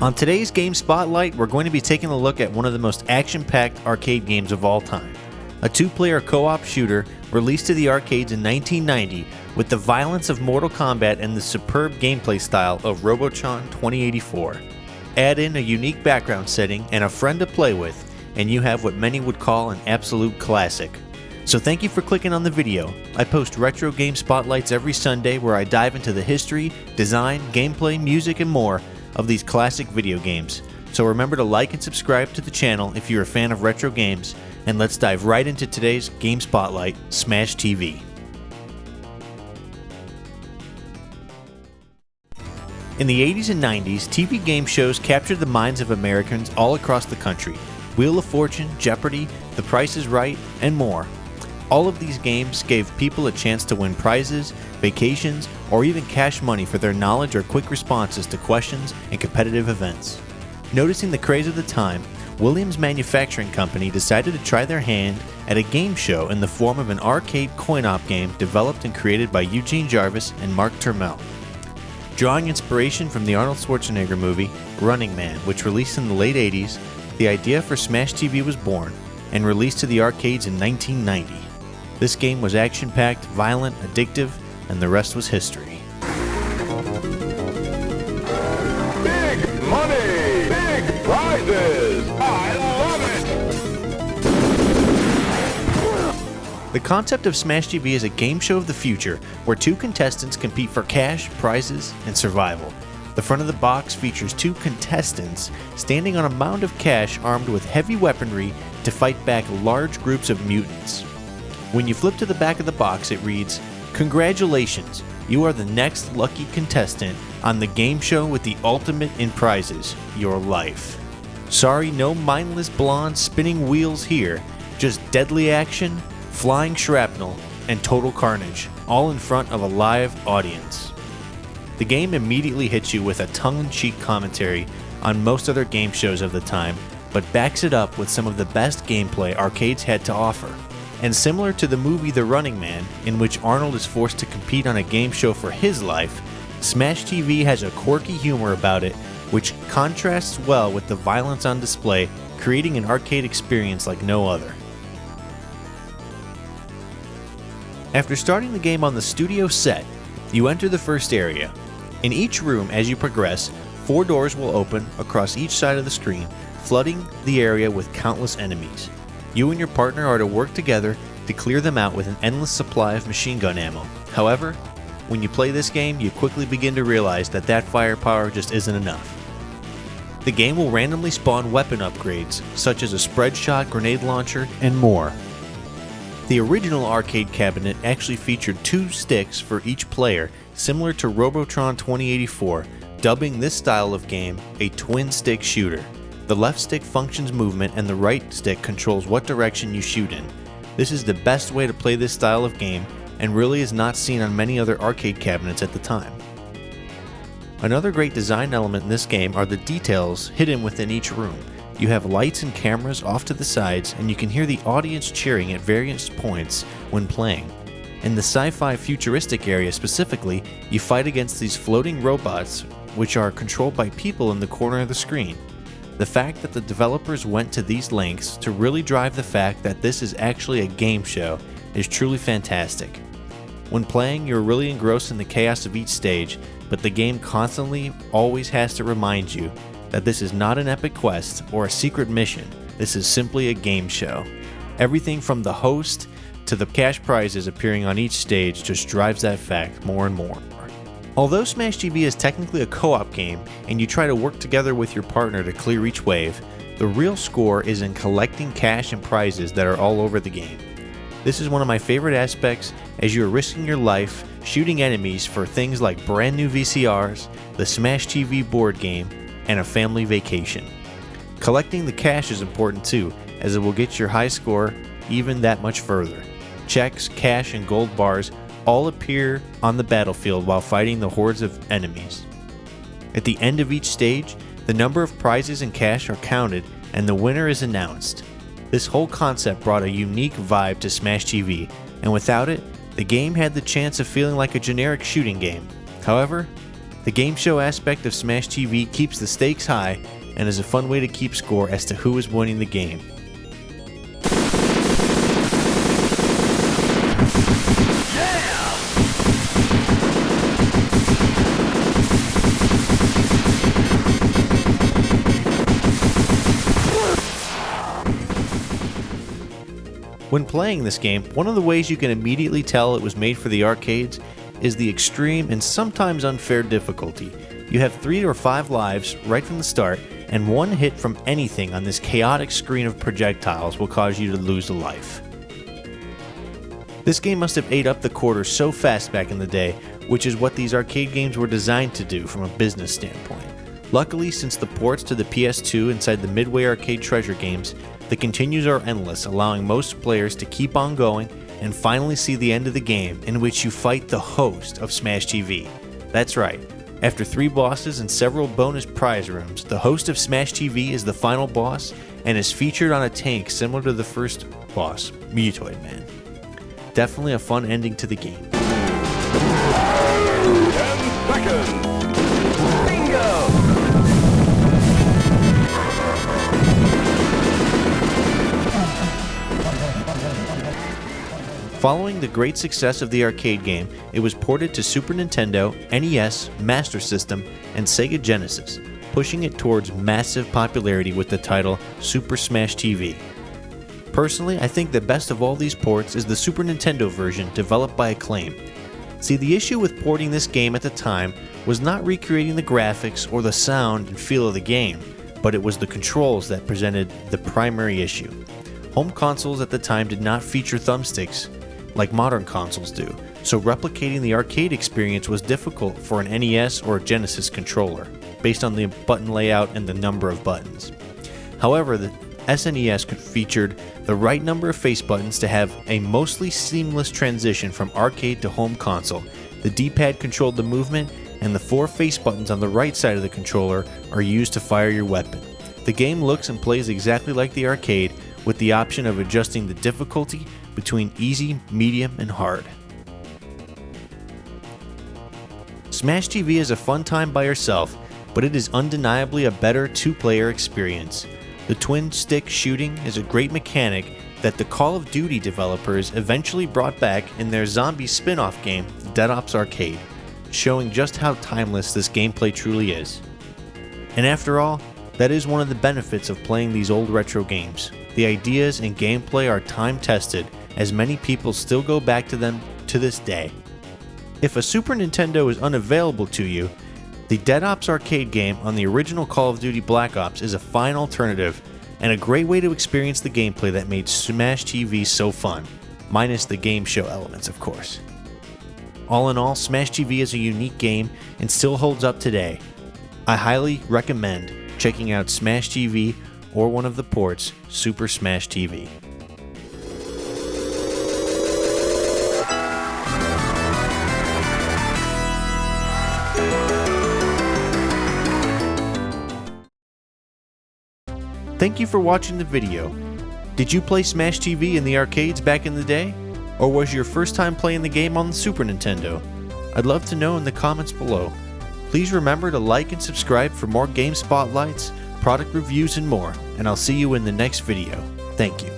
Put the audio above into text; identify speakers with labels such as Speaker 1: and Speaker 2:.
Speaker 1: On today's Game Spotlight, we're going to be taking a look at one of the most action-packed arcade games of all time. A two-player co-op shooter released to the arcades in 1990 with the violence of Mortal Kombat and the superb gameplay style of Robotron 2084. Add in a unique background setting and a friend to play with, and you have what many would call an absolute classic. So thank you for clicking on the video. I post retro game spotlights every Sunday where I dive into the history, design, gameplay, music, and more of these classic video games. So remember to like and subscribe to the channel if you're a fan of retro games, and let's dive right into today's Game Spotlight, Smash TV. In the 80s and 90s, TV game shows captured the minds of Americans all across the country. Wheel of Fortune, Jeopardy, The Price is Right, and more. All of these games gave people a chance to win prizes, vacations, or even cash money for their knowledge or quick responses to questions and competitive events. Noticing the craze of the time, Williams Manufacturing Company decided to try their hand at a game show in the form of an arcade coin-op game developed and created by Eugene Jarvis and Mark Turmell. Drawing inspiration from the Arnold Swarzenegger movie, Running Man, which released in the late 80s, the idea for Smash TV was born and released to the arcades in 1990. This game was action-packed, violent, addictive, and the rest was history.
Speaker 2: Big money! Big prizes! I love it!
Speaker 1: The concept of Smash TV is a game show of the future where two contestants compete for cash, prizes, and survival. The front of the box features two contestants standing on a mound of cash armed with heavy weaponry to fight back large groups of mutants. When you flip to the back of the box, it reads, "Congratulations, you are the next lucky contestant on the game show with the ultimate in prizes, your life." Sorry, no mindless blonde spinning wheels here, just deadly action, flying shrapnel, and total carnage, all in front of a live audience. The game immediately hits you with a tongue-in-cheek commentary on most other game shows of the time, but backs it up with some of the best gameplay arcades had to offer. And similar to the movie The Running Man, in which Arnold is forced to compete on a game show for his life, Smash TV has a quirky humor about it, which contrasts well with the violence on display, creating an arcade experience like no other. After starting the game on the studio set, you enter the first area. In each room, as you progress, 4 doors will open across each side of the screen, flooding the area with countless enemies. You and your partner are to work together to clear them out with an endless supply of machine gun ammo. However, when you play this game, you quickly begin to realize that firepower just isn't enough. The game will randomly spawn weapon upgrades, such as a spread shot, grenade launcher, and more. The original arcade cabinet actually featured 2 sticks for each player, similar to Robotron 2084, dubbing this style of game a twin-stick shooter. The left stick functions movement and the right stick controls what direction you shoot in. This is the best way to play this style of game and really is not seen on many other arcade cabinets at the time. Another great design element in this game are the details hidden within each room. You have lights and cameras off to the sides, and you can hear the audience cheering at various points when playing. In the sci-fi futuristic area specifically, you fight against these floating robots which are controlled by people in the corner of the screen. The fact that the developers went to these lengths to really drive the fact that this is actually a game show is truly fantastic. When playing, you're really engrossed in the chaos of each stage, but the game constantly always has to remind you that this is not an epic quest or a secret mission. This is simply a game show. Everything from the host to the cash prizes appearing on each stage just drives that fact more and more. Although Smash TV is technically a co-op game and you try to work together with your partner to clear each wave, the real score is in collecting cash and prizes that are all over the game. This is one of my favorite aspects as you are risking your life shooting enemies for things like brand new VCRs, the Smash TV board game, and a family vacation. Collecting the cash is important too, as it will get your high score even that much further. Checks, cash, and gold bars all appear on the battlefield while fighting the hordes of enemies. At the end of each stage, the number of prizes and cash are counted and the winner is announced. This whole concept brought a unique vibe to Smash TV, and without it, the game had the chance of feeling like a generic shooting game. However, The game show aspect of Smash TV keeps the stakes high and is a fun way to keep score as to who is winning the game. When playing this game, one of the ways you can immediately tell it was made for the arcades is the extreme and sometimes unfair difficulty. You have 3 or 5 lives right from the start, and one hit from anything on this chaotic screen of projectiles will cause you to lose a life. This game must have ate up the quarters so fast back in the day, which is what these arcade games were designed to do from a business standpoint. Luckily, since the ports to the PS2 inside the Midway Arcade Treasure games, the continues are endless, allowing most players to keep on going and finally see the end of the game, in which you fight the host of Smash TV. That's right, after 3 bosses and several bonus prize rooms, the host of Smash TV is the final boss and is featured on a tank similar to the first boss, Mutoid Man. Definitely a fun ending to the game.
Speaker 2: 10 seconds. Bingo!
Speaker 1: Following the great success of the arcade game, it was ported to Super Nintendo, NES, Master System, and Sega Genesis, pushing it towards massive popularity with the title Super Smash TV. Personally, I think the best of all these ports is the Super Nintendo version developed by Acclaim. See, the issue with porting this game at the time was not recreating the graphics or the sound and feel of the game, but it was the controls that presented the primary issue. Home consoles at the time did not feature thumbsticks like modern consoles do, so replicating the arcade experience was difficult for an NES or a Genesis controller, based on the button layout and the number of buttons. However, the SNES featured the right number of face buttons to have a mostly seamless transition from arcade to home console. The D-pad controlled the movement, and the 4 face buttons on the right side of the controller are used to fire your weapon. The game looks and plays exactly like the arcade, with the option of adjusting the difficulty between easy, medium, and hard. Smash TV is a fun time by yourself, but it is undeniably a better 2-player experience. The twin-stick shooting is a great mechanic that the Call of Duty developers eventually brought back in their zombie spin-off game, Dead Ops Arcade, showing just how timeless this gameplay truly is. And after all, that is one of the benefits of playing these old retro games. The ideas and gameplay are time-tested, as many people still go back to them to this day. If a Super Nintendo is unavailable to you, the Dead Ops arcade game on the original Call of Duty Black Ops is a fine alternative and a great way to experience the gameplay that made Smash TV so fun, minus the game show elements, of course. All in all, Smash TV is a unique game and still holds up today. I highly recommend checking out Smash TV or one of the ports, Super Smash TV. Thank you for watching the video. Did you play Smash TV in the arcades back in the day? Or was your first time playing the game on the Super Nintendo? I'd love to know in the comments below. Please remember to like and subscribe for more game spotlights, product reviews, and more, and I'll see you in the next video. Thank you.